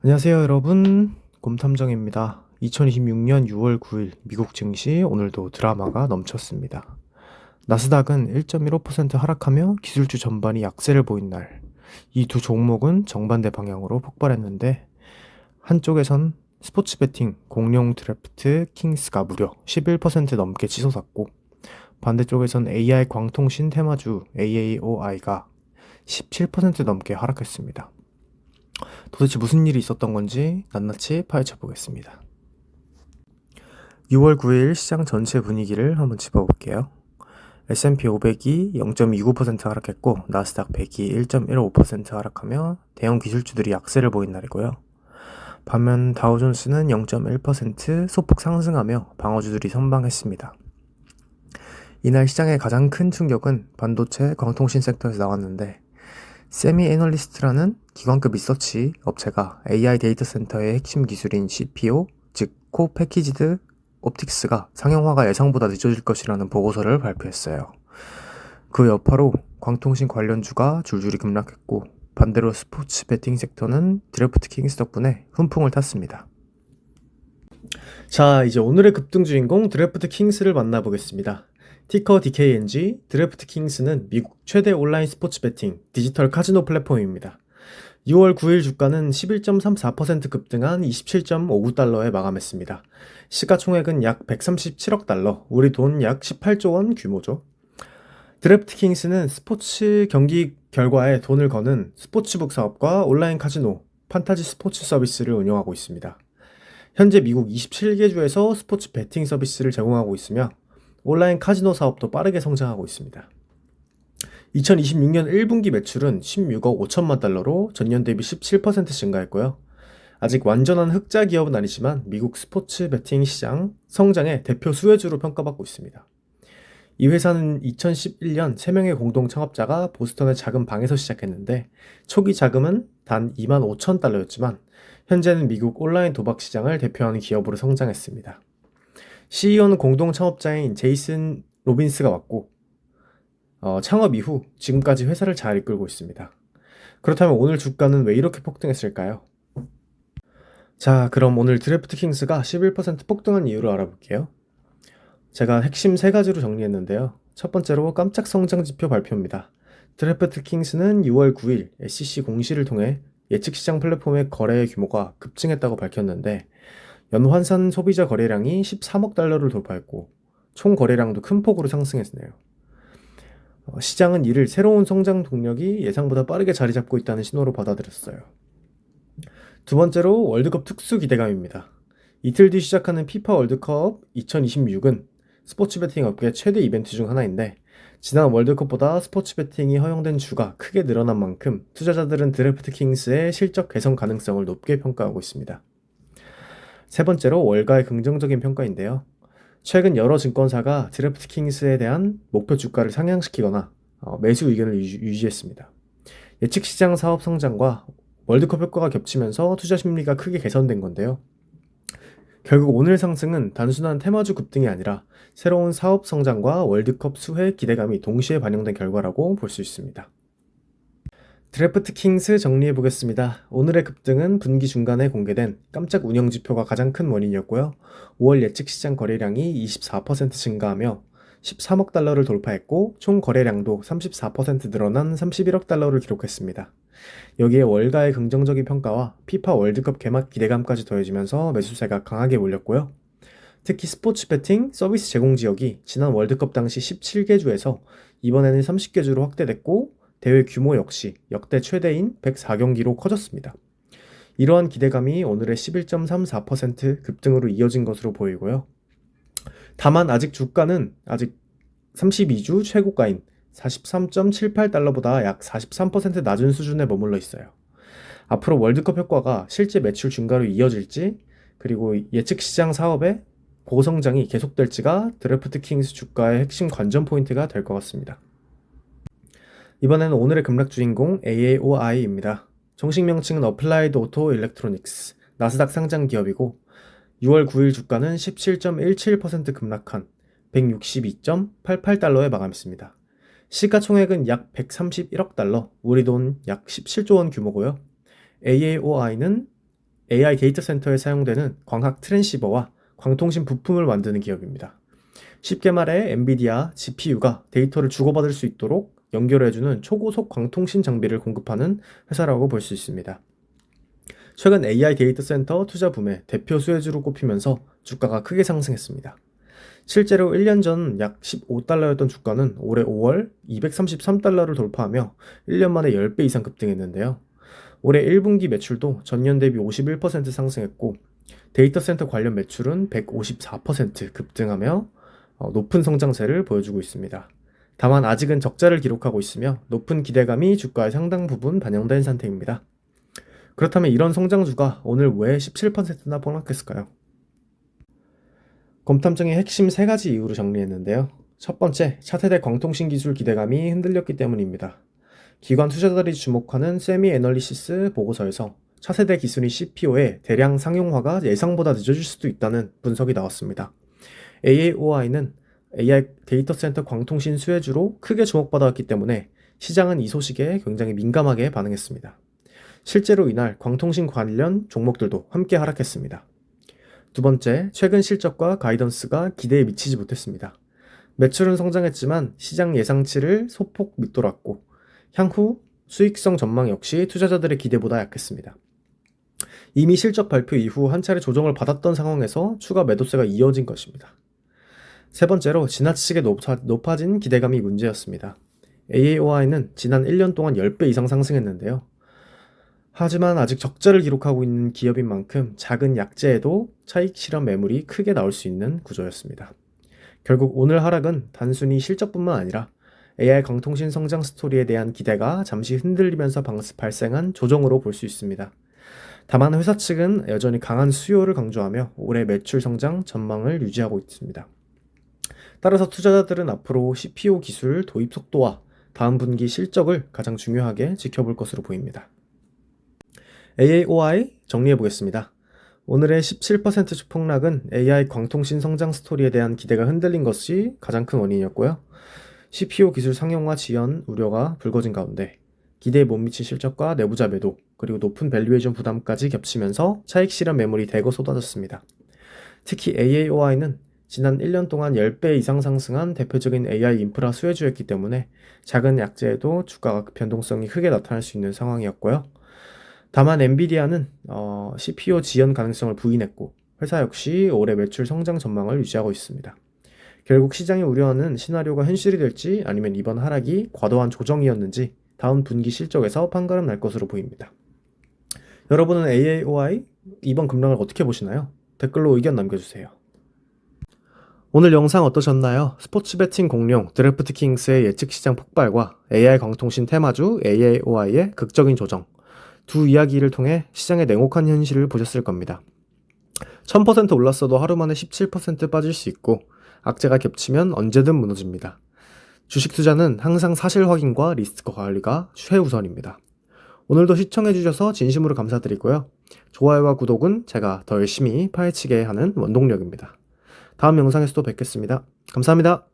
안녕하세요, 여러분. 곰탐정입니다. 2026년 6월 9일 미국 증시 오늘도 드라마가 넘쳤습니다. 나스닥은 1.15% 하락하며 기술주 전반이 약세를 보인 날, 이 두 종목은 정반대 방향으로 폭발했는데 한쪽에선 스포츠 베팅 공룡 드래프트 킹스가 무려 11% 넘게 치솟았고 반대쪽에선 AI 광통신 테마주 AAOI가 17% 넘게 하락했습니다. 도대체 무슨 일이 있었던 건지 낱낱이 파헤쳐 보겠습니다. 6월 9일 시장 전체 분위기를 한번 짚어볼게요. S&P 500이 0.29% 하락했고 나스닥 100이 1.15% 하락하며 대형 기술주들이 약세를 보인 날이고요. 반면 다우존스는 0.1% 소폭 상승하며 방어주들이 선방했습니다. 이날 시장의 가장 큰 충격은 반도체 광통신 섹터에서 나왔는데 세미 애널리스트라는 기관급 리서치 업체가 AI 데이터 센터의 핵심 기술인 CPO, 즉 코-패키지드 옵틱스가 상용화가 예상보다 늦어질 것이라는 보고서를 발표했어요. 그 여파로 광통신 관련주가 줄줄이 급락했고 반대로 스포츠 베팅 섹터는 드래프트 킹스 덕분에 훈풍을 탔습니다. 자, 이제 오늘의 급등 주인공 드래프트 킹스를 만나보겠습니다. 티커 DKNG, 드래프트 킹스는 미국 최대 온라인 스포츠 베팅 디지털 카지노 플랫폼입니다. 6월 9일 주가는 11.34% 급등한 27.59달러에 마감했습니다. 시가총액은 약 137억 달러, 우리 돈 약 18조 원 규모죠. 드래프트 킹스는 스포츠 경기 결과에 돈을 거는 스포츠북 사업과 온라인 카지노, 판타지 스포츠 서비스를 운영하고 있습니다. 현재 미국 27개 주에서 스포츠 베팅 서비스를 제공하고 있으며 온라인 카지노 사업도 빠르게 성장하고 있습니다. 2026년 1분기 매출은 16억 5천만 달러로 전년 대비 17% 증가했고요. 아직 완전한 흑자 기업은 아니지만 미국 스포츠 베팅 시장 성장의 대표 수혜주로 평가받고 있습니다. 이 회사는 2011년 3명의 공동 창업자가 보스턴의 작은 방에서 시작했는데 초기 자금은 단 2만 5천 달러였지만 현재는 미국 온라인 도박 시장을 대표하는 기업으로 성장했습니다. CEO는 공동 창업자인 제이슨 로빈스가 왔고 창업 이후 지금까지 회사를 잘 이끌고 있습니다. 그렇다면 오늘 주가는 왜 이렇게 폭등했을까요? 자, 그럼 오늘 드래프트 킹스가 11% 폭등한 이유를 알아볼게요. 제가 핵심 3가지로 정리했는데요. 첫 번째로 깜짝 성장 지표 발표입니다. 드래프트 킹스는 6월 9일 SEC 공시를 통해 예측 시장 플랫폼의 거래 규모가 급증했다고 밝혔는데 연환산 소비자 거래량이 13억 달러를 돌파했고 총 거래량도 큰 폭으로 상승했네요. 시장은 이를 새로운 성장 동력이 예상보다 빠르게 자리 잡고 있다는 신호로 받아들였어요. 두 번째로 월드컵 특수 기대감입니다. 이틀 뒤 시작하는 피파 월드컵 2026은 스포츠 베팅 업계 최대 이벤트 중 하나인데 지난 월드컵보다 스포츠 베팅이 허용된 주가 크게 늘어난 만큼 투자자들은 드래프트 킹스의 실적 개선 가능성을 높게 평가하고 있습니다. 세 번째로 월가의 긍정적인 평가인데요. 최근 여러 증권사가 드래프트 킹스에 대한 목표 주가를 상향시키거나 매수 의견을 유지했습니다. 예측 시장 사업 성장과 월드컵 효과가 겹치면서 투자 심리가 크게 개선된 건데요. 결국 오늘 상승은 단순한 테마주 급등이 아니라 새로운 사업 성장과 월드컵 수혜 기대감이 동시에 반영된 결과라고 볼 수 있습니다. 드래프트 킹스 정리해 보겠습니다. 오늘의 급등은 분기 중간에 공개된 깜짝 운영 지표가 가장 큰 원인이었고요. 5월 예측 시장 거래량이 24% 증가하며 13억 달러를 돌파했고 총 거래량도 34% 늘어난 31억 달러를 기록했습니다. 여기에 월가의 긍정적인 평가와 피파 월드컵 개막 기대감까지 더해지면서 매수세가 강하게 몰렸고요. 특히 스포츠 베팅 서비스 제공 지역이 지난 월드컵 당시 17개 주에서 이번에는 30개 주로 확대됐고 대회 규모 역시 역대 최대인 104경기로 커졌습니다. 이러한 기대감이 오늘의 11.34% 급등으로 이어진 것으로 보이고요. 다만 아직 주가는 32주 최고가인 43.78달러보다 약 43% 낮은 수준에 머물러 있어요. 앞으로 월드컵 효과가 실제 매출 증가로 이어질지 그리고 예측 시장 사업의 고성장이 계속될지가 드래프트 킹스 주가의 핵심 관전 포인트가 될 것 같습니다. 이번에는 오늘의 급락 주인공 AAOI입니다. 정식 명칭은 Applied Auto Electronics, 나스닥 상장 기업이고 6월 9일 주가는 17.17% 급락한 162.88달러에 마감했습니다. 시가총액은 약 131억 달러, 우리 돈 약 17조 원 규모고요. AAOI는 AI 데이터 센터에 사용되는 광학 트랜시버와 광통신 부품을 만드는 기업입니다. 쉽게 말해 엔비디아 GPU가 데이터를 주고받을 수 있도록 연결해주는 초고속 광통신 장비를 공급하는 회사라고 볼 수 있습니다. 최근 AI 데이터 센터 투자 붐의 대표 수혜주로 꼽히면서 주가가 크게 상승했습니다. 실제로 1년 전 약 15달러였던 주가는 올해 5월 233달러를 돌파하며 1년 만에 10배 이상 급등했는데요. 올해 1분기 매출도 전년 대비 51% 상승했고 데이터 센터 관련 매출은 154% 급등하며 높은 성장세를 보여주고 있습니다. 다만 아직은 적자를 기록하고 있으며 높은 기대감이 주가에 상당 부분 반영된 상태입니다. 그렇다면 이런 성장주가 오늘 왜 17%나 폭락했을까요? 검탐정의 핵심 3가지 이유로 정리했는데요. 첫 번째, 차세대 광통신 기술 기대감이 흔들렸기 때문입니다. 기관 투자자들이 주목하는 세미 애널리시스 보고서에서 차세대 기술인 CPO의 대량 상용화가 예상보다 늦어질 수도 있다는 분석이 나왔습니다. AAOI는 AI 데이터 센터 광통신 수혜주로 크게 주목받았기 때문에 시장은 이 소식에 굉장히 민감하게 반응했습니다. 실제로 이날 광통신 관련 종목들도 함께 하락했습니다. 두 번째, 최근 실적과 가이던스가 기대에 미치지 못했습니다. 매출은 성장했지만 시장 예상치를 소폭 밑돌았고 향후 수익성 전망 역시 투자자들의 기대보다 약했습니다. 이미 실적 발표 이후 한 차례 조정을 받았던 상황에서 추가 매도세가 이어진 것입니다. 세 번째로 지나치게 높아진 기대감이 문제였습니다. AAOI는 지난 1년 동안 10배 이상 상승했는데요. 하지만 아직 적자를 기록하고 있는 기업인 만큼 작은 약재에도 차익 실현 매물이 크게 나올 수 있는 구조였습니다. 결국 오늘 하락은 단순히 실적뿐만 아니라 AI 광통신 성장 스토리에 대한 기대가 잠시 흔들리면서 발생한 조정으로 볼 수 있습니다. 다만 회사 측은 여전히 강한 수요를 강조하며 올해 매출 성장 전망을 유지하고 있습니다. 따라서 투자자들은 앞으로 CPO 기술 도입 속도와 다음 분기 실적을 가장 중요하게 지켜볼 것으로 보입니다. AAOI 정리해 보겠습니다. 오늘의 17% 주폭락은 AI 광통신 성장 스토리에 대한 기대가 흔들린 것이 가장 큰 원인이었고요. CPO 기술 상용화 지연 우려가 불거진 가운데 기대에 못 미친 실적과 내부자 매도 그리고 높은 밸류에이션 부담까지 겹치면서 차익 실현 매물이 대거 쏟아졌습니다. 특히 AAOI는 지난 1년 동안 10배 이상 상승한 대표적인 AI 인프라 수혜주였기 때문에 작은 약재에도 주가가 변동성이 크게 나타날 수 있는 상황이었고요. 다만 엔비디아는 CPO 지연 가능성을 부인했고 회사 역시 올해 매출 성장 전망을 유지하고 있습니다. 결국 시장이 우려하는 시나리오가 현실이 될지 아니면 이번 하락이 과도한 조정이었는지 다음 분기 실적에서 판가름 날 것으로 보입니다. 여러분은 AAOI 이번 급락을 어떻게 보시나요? 댓글로 의견 남겨주세요. 오늘 영상 어떠셨나요? 스포츠 베팅 공룡 드래프트킹스의 예측 시장 폭발과 AI 광통신 테마주 AAOI의 극적인 조정 두 이야기를 통해 시장의 냉혹한 현실을 보셨을 겁니다. 1000% 올랐어도 하루 만에 17% 빠질 수 있고 악재가 겹치면 언제든 무너집니다. 주식 투자는 항상 사실 확인과 리스크 관리가 최우선입니다. 오늘도 시청해주셔서 진심으로 감사드리고요. 좋아요와 구독은 제가 더 열심히 파헤치게 하는 원동력입니다. 다음 영상에서 또 뵙겠습니다. 감사합니다.